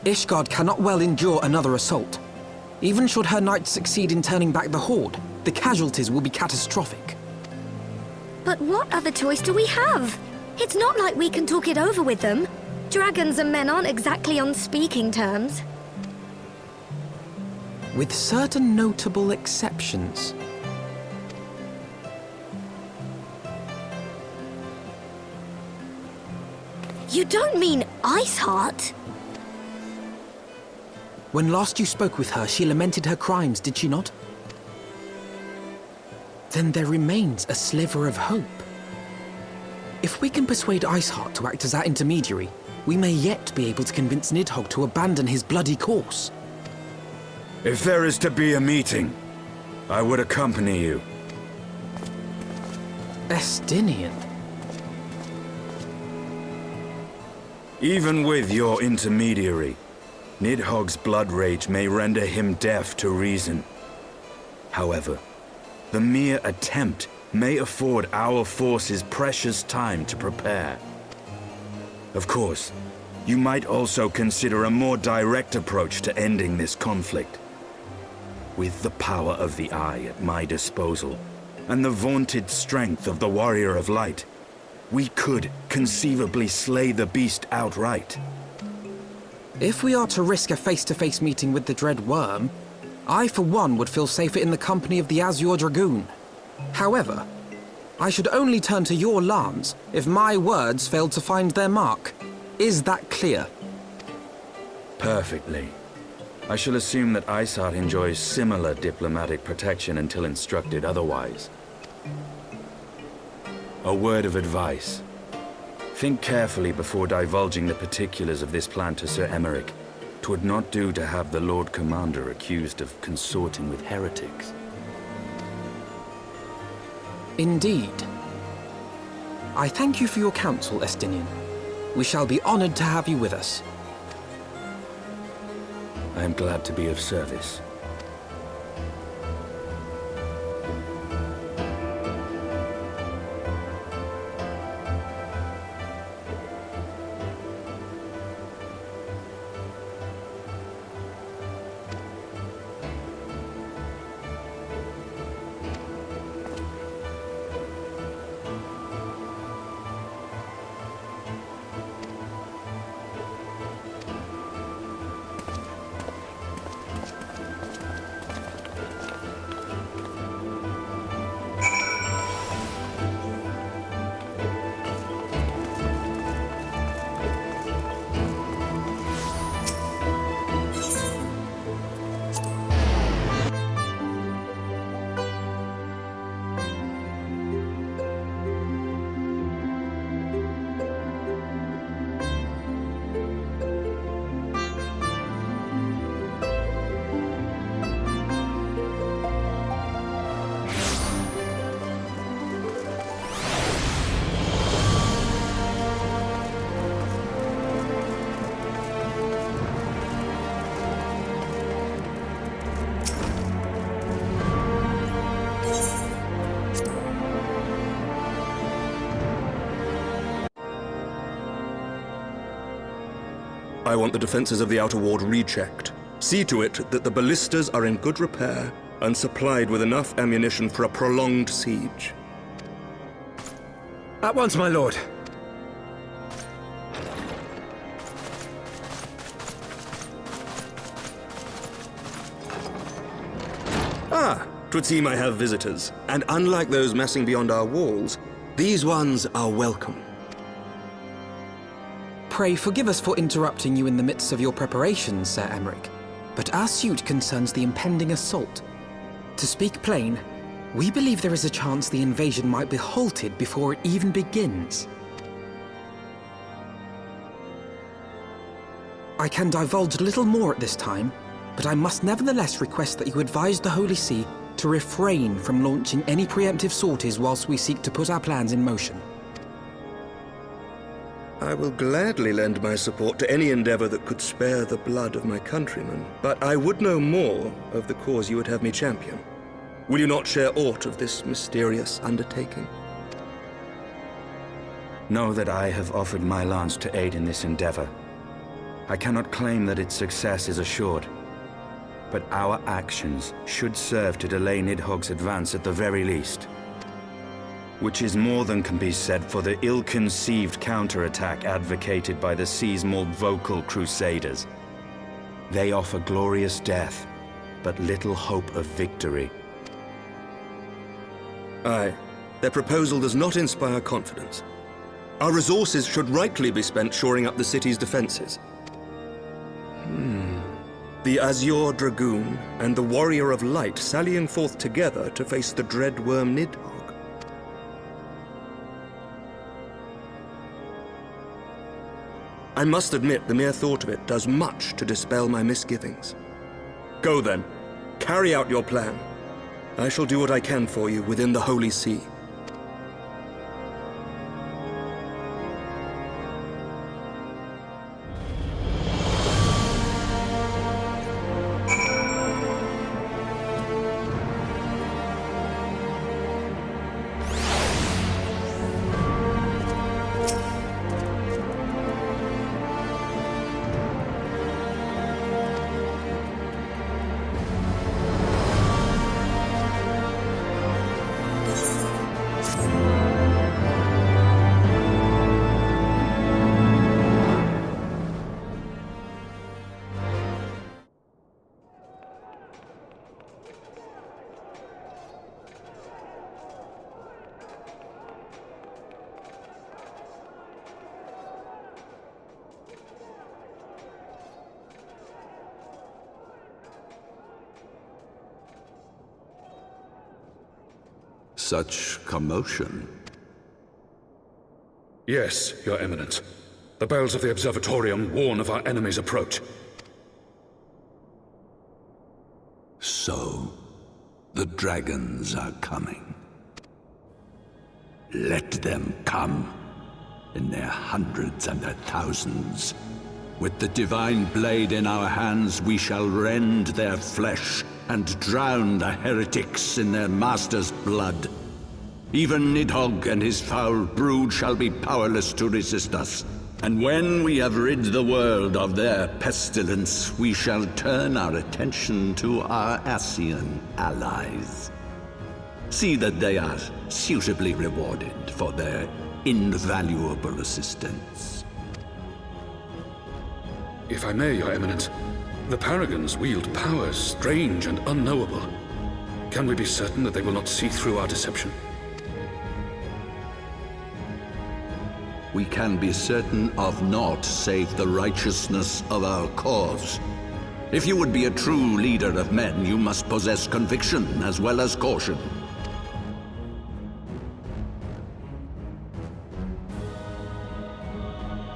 Ishgard cannot well endure another assault. Even should her knights succeed in turning back the Horde, the casualties will be catastrophic. But what other choice do we have? It's not like we can talk it over with them. Dragons and men aren't exactly on speaking terms. With certain notable exceptions. You don't mean Iceheart? When last you spoke with her, she lamented her crimes, did she not? Then there remains a sliver of hope. If we can persuade Iceheart to act as our intermediary, we may yet be able to convince Nidhogg to abandon his bloody course. If there is to be a meeting, I would accompany you. Estinian. Even with your intermediary, Nidhogg's blood rage may render him deaf to reason. However, the mere attempt may afford our forces precious time to prepare. Of course, you might also consider a more direct approach to ending this conflict. With the power of the Eye at my disposal, and the vaunted strength of the Warrior of Light, we could conceivably slay the beast outright. If we are to risk a face-to-face meeting with the Dread Worm, I for one would feel safer in the company of the Azure Dragoon. However, I should only turn to your lance if my words failed to find their mark. Is that clear? Perfectly. I shall assume that Iceheart enjoys similar diplomatic protection until instructed otherwise. A word of advice. Think carefully before divulging the particulars of this plan to Sir Emeric. 'Twould not do to have the Lord Commander accused of consorting with heretics. Indeed. I thank you for your counsel, Estinian. We shall be honored to have you with us. I am glad to be of service. I want the defenses of the Outer Ward rechecked. See to it that the ballistas are in good repair and supplied with enough ammunition for a prolonged siege. At once, my lord. Ah, 'twould seem I have visitors, and unlike those massing beyond our walls, these ones are welcome. Pray forgive us for interrupting you in the midst of your preparations, Sir Emeric, but our suit concerns the impending assault. To speak plain, we believe there is a chance the invasion might be halted before it even begins. I can divulge little more at this time, but I must nevertheless request that you advise the Holy See to refrain from launching any preemptive sorties whilst we seek to put our plans in motion. I will gladly lend my support to any endeavor that could spare the blood of my countrymen, but I would know more of the cause you would have me champion. Will you not share aught of this mysterious undertaking? Know that I have offered my lance to aid in this endeavor. I cannot claim that its success is assured. But our actions should serve to delay Nidhogg's advance at the very least. Which is more than can be said for the ill-conceived counterattack advocated by the sea's more vocal crusaders. They offer glorious death, but little hope of victory. Aye, their proposal does not inspire confidence. Our resources should rightly be spent shoring up the city's defenses. The Azure Dragoon and the Warrior of Light sallying forth together to face the dread worm Nidhogg. I must admit the mere thought of it does much to dispel my misgivings. Go then, carry out your plan. I shall do what I can for you within the Holy See. Such commotion. Yes, Your Eminence. The bells of the Observatorium warn of our enemy's approach. So, the dragons are coming. Let them come, in their hundreds and their thousands. With the divine blade in our hands, we shall rend their flesh and drown the heretics in their master's blood. Even Nidhogg and his foul brood shall be powerless to resist us. And when we have rid the world of their pestilence, we shall turn our attention to our Ascian allies. See that they are suitably rewarded for their invaluable assistance. If I may, Your Eminence, the Paragons wield powers strange and unknowable. Can we be certain that they will not see through our deception? We can be certain of naught save the righteousness of our cause. If you would be a true leader of men, you must possess conviction as well as caution.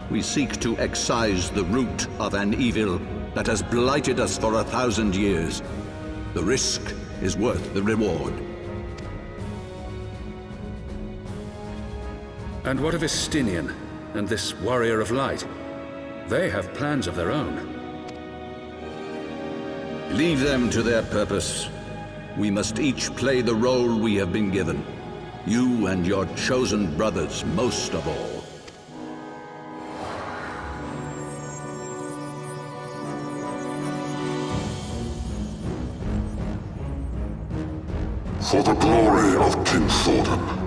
We seek to excise the root of an evil that has blighted us for 1,000 years. The risk is worth the reward. And what of Estinian and this Warrior of Light? They have plans of their own. Leave them to their purpose. We must each play the role we have been given. You and your chosen brothers most of all. For the glory of King Thordan.